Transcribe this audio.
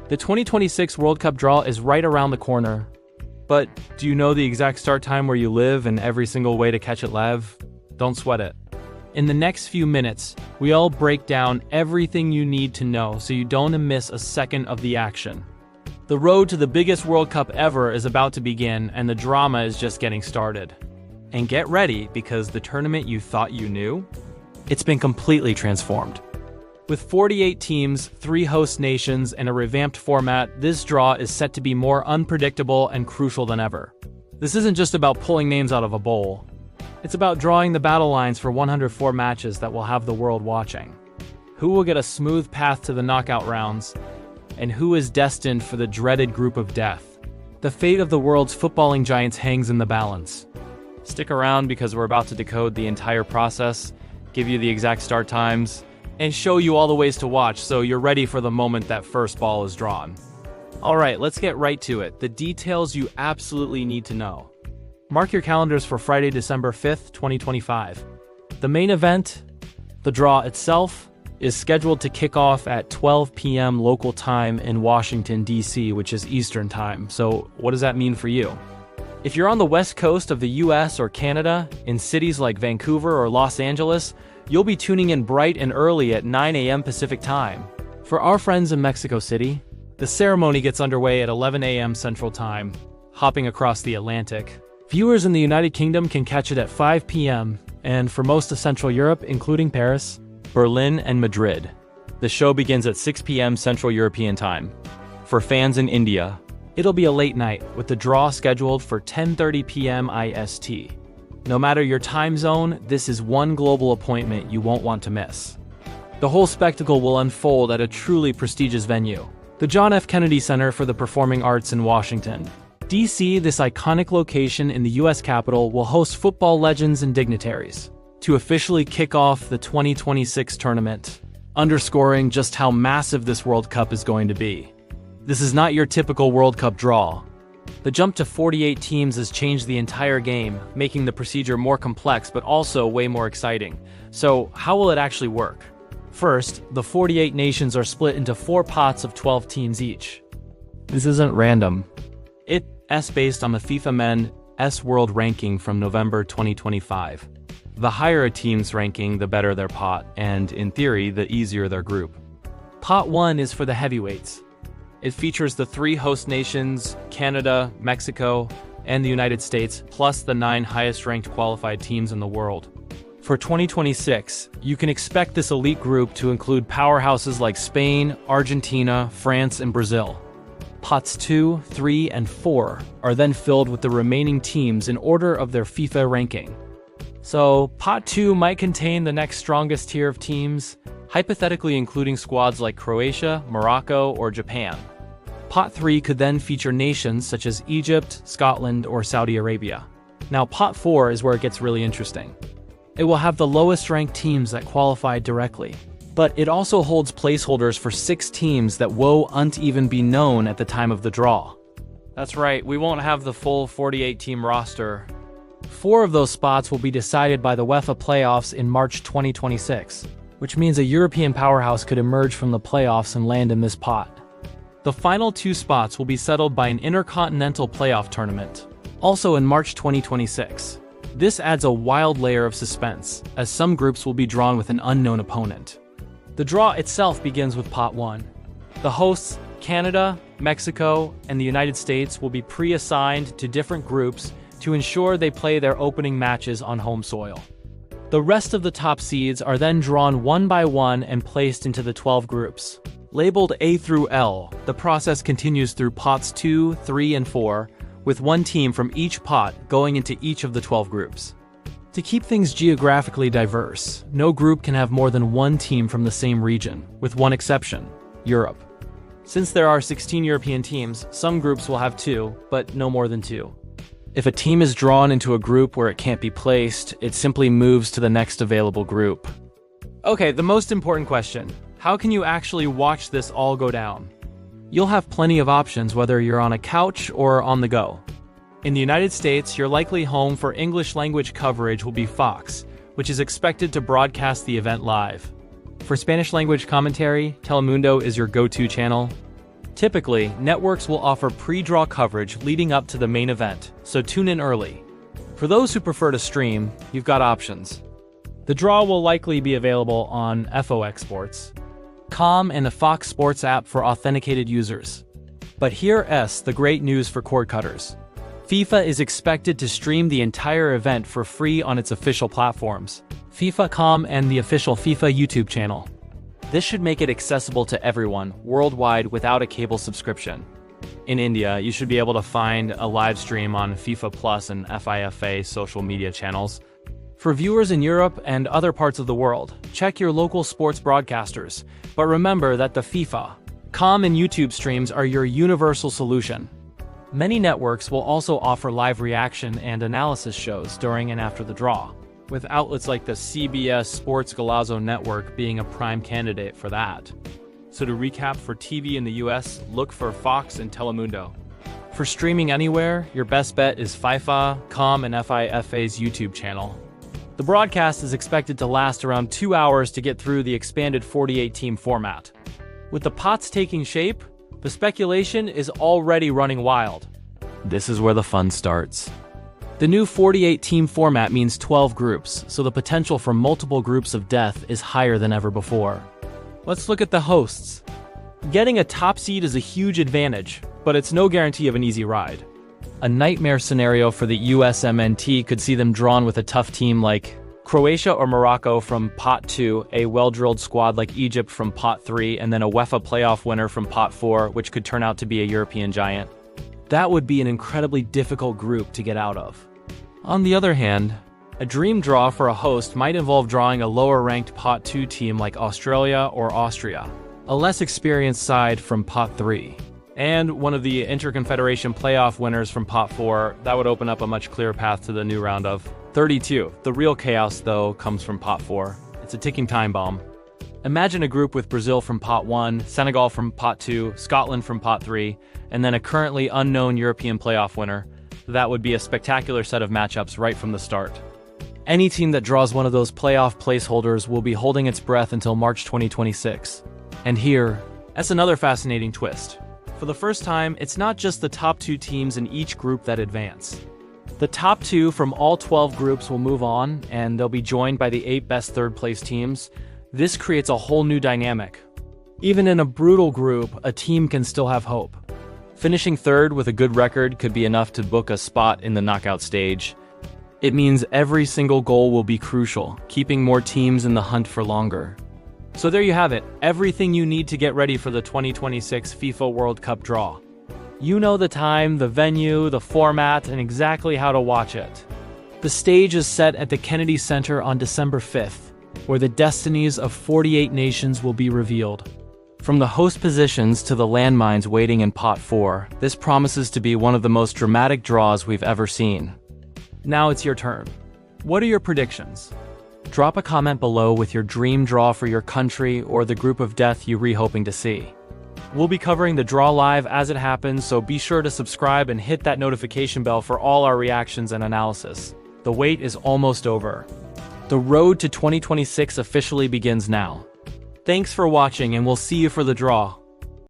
The 2026 World Cup draw is right around the corner. But do you know the exact start time where you live and every single way to catch it live? Don't sweat it. In the next few minutes, we'll break down everything you need to know so you don't miss a second of the action. The road to the biggest World Cup ever is about to begin, and the drama is just getting started. And get ready, because the tournament you thought you knew? It's been completely transformed. With 48 teams, 3 host nations, and a revamped format, this draw is set to be more unpredictable and crucial than ever. This isn't just about pulling names out of a bowl. It's about drawing the battle lines for 104 matches that will have the world watching. Who will get a smooth path to the knockout rounds, and who is destined for the dreaded group of death? The fate of the world's footballing giants hangs in the balance. Stick around because we're about to decode the entire process, give you the exact start times, and show you all the ways to watch so you're ready for the moment that first ball is drawn. Alright, let's get right to it. The details you absolutely need to know. Mark your calendars for Friday, December 5th, 2025. The main event, the draw itself, is scheduled to kick off at 12 p.m. local time in Washington, D.C., which is Eastern time. So what does that mean for you? If you're on the west coast of the US or Canada, in cities like Vancouver or Los Angeles, you'll be tuning in bright and early at 9 a.m. Pacific time. For our friends in Mexico City, the ceremony gets underway at 11 a.m. Central Time, hopping across the Atlantic. Viewers in the United Kingdom can catch it at 5 p.m., and for most of Central Europe, including Paris, Berlin, and Madrid, the show begins at 6 p.m. Central European Time. For fans in India, it'll be a late night, with the draw scheduled for 10:30 p.m. IST. No matter your time zone, this is one global appointment you won't want to miss. The whole spectacle will unfold at a truly prestigious venue, the John F. Kennedy Center for the Performing Arts in Washington, D.C. This iconic location in the U.S. Capitol will host football legends and dignitaries to officially kick off the 2026 tournament, underscoring just how massive this World Cup is going to be. This is not your typical World Cup draw. The jump to 48 teams has changed the entire game, making the procedure more complex but also way more exciting. So, how will it actually work? First, the 48 nations are split into 4 pots of 12 teams each. This isn't random. It's based on the FIFA Men's World Ranking from November 2025. The higher a team's ranking, the better their pot, and, in theory, the easier their group. Pot 1 is for the heavyweights. It features the 3 host nations, Canada, Mexico, and the United States, plus the 9 highest-ranked qualified teams in the world. For 2026, you can expect this elite group to include powerhouses like Spain, Argentina, France, and Brazil. Pots 2, 3, and 4 are then filled with the remaining teams in order of their FIFA ranking. So, Pot 2 might contain the next strongest tier of teams, hypothetically including squads like Croatia, Morocco, or Japan. Pot 3 could then feature nations such as Egypt, Scotland, or Saudi Arabia. Now, Pot 4 is where it gets really interesting. It will have the lowest-ranked teams that qualified directly, but it also holds placeholders for 6 teams that won't even be known at the time of the draw. That's right, we won't have the full 48-team roster. 4 of those spots will be decided by the UEFA playoffs in March 2026. Which means a European powerhouse could emerge from the playoffs and land in this pot. The final 2 spots will be settled by an intercontinental playoff tournament, also in March 2026. This adds a wild layer of suspense, as some groups will be drawn with an unknown opponent. The draw itself begins with Pot 1. The hosts, Canada, Mexico, and the United States, will be pre-assigned to different groups to ensure they play their opening matches on home soil. The rest of the top seeds are then drawn one by one and placed into the 12 groups. Labeled A through L, the process continues through pots 2, 3, and 4, with 1 team from each pot going into each of the 12 groups. To keep things geographically diverse, no group can have more than 1 team from the same region, with one exception, Europe. Since there are 16 European teams, some groups will have 2, but no more than 2. If a team is drawn into a group where it can't be placed, it simply moves to the next available group. Okay, the most important question. How can you actually watch this all go down? You'll have plenty of options whether you're on a couch or on the go. In the United States, your likely home for English language coverage will be Fox, which is expected to broadcast the event live. For Spanish language commentary, Telemundo is your go-to channel. Typically, networks will offer pre-draw coverage leading up to the main event, so tune in early. For those who prefer to stream, you've got options. The draw will likely be available on FOX.com and the Fox Sports app for authenticated users. But here's the great news for cord cutters. FIFA is expected to stream the entire event for free on its official platforms, FIFA.com and the official FIFA YouTube channel. This should make it accessible to everyone worldwide without a cable subscription. In India, you should be able to find a live stream on FIFA Plus and FIFA social media channels. For viewers in Europe and other parts of the world, check your local sports broadcasters, but remember that the FIFA.com and YouTube streams are your universal solution. Many networks will also offer live reaction and analysis shows during and after the draw, with outlets like the CBS Sports Golazo network being a prime candidate for that. So to recap, for TV in the US, look for Fox and Telemundo. For streaming anywhere, your best bet is FIFA.com and FIFA's YouTube channel. The broadcast is expected to last around 2 hours to get through the expanded 48-team format. With the pots taking shape, the speculation is already running wild. This is where the fun starts. The new 48-team format means 12 groups, so the potential for multiple groups of death is higher than ever before. Let's look at the hosts. Getting a top seed is a huge advantage, but it's no guarantee of an easy ride. A nightmare scenario for the USMNT could see them drawn with a tough team like Croatia or Morocco from Pot 2, a well-drilled squad like Egypt from Pot 3, and then a UEFA playoff winner from Pot 4, which could turn out to be a European giant. That would be an incredibly difficult group to get out of. On the other hand, a dream draw for a host might involve drawing a lower-ranked Pot 2 team like Australia or Austria, a less experienced side from Pot 3, and one of the Interconfederation playoff winners from Pot 4. That would open up a much clearer path to the new round of 32. The real chaos, though, comes from Pot 4. It's a ticking time bomb. Imagine a group with Brazil from Pot 1, Senegal from Pot 2, Scotland from Pot 3, and then a currently unknown European playoff winner. That would be a spectacular set of matchups right from the start. Any team that draws one of those playoff placeholders will be holding its breath until March 2026. And here, that's another fascinating twist. For the first time, it's not just the top 2 teams in each group that advance. The top 2 from all 12 groups will move on, and they'll be joined by the 8 best third-place teams. This creates a whole new dynamic. Even in a brutal group, a team can still have hope. Finishing third with a good record could be enough to book a spot in the knockout stage. It means every single goal will be crucial, keeping more teams in the hunt for longer. So there you have it, everything you need to get ready for the 2026 FIFA World Cup draw. You know the time, the venue, the format, and exactly how to watch it. The stage is set at the Kennedy Center on December 5th, where the destinies of 48 nations will be revealed. From the host positions to the landmines waiting in Pot 4, this promises to be one of the most dramatic draws we've ever seen. Now it's your turn. What are your predictions? Drop a comment below with your dream draw for your country or the group of death you're hoping to see. We'll be covering the draw live as it happens, so be sure to subscribe and hit that notification bell for all our reactions and analysis. The wait is almost over. The road to 2026 officially begins now. Thanks for watching, and we'll see you for the draw.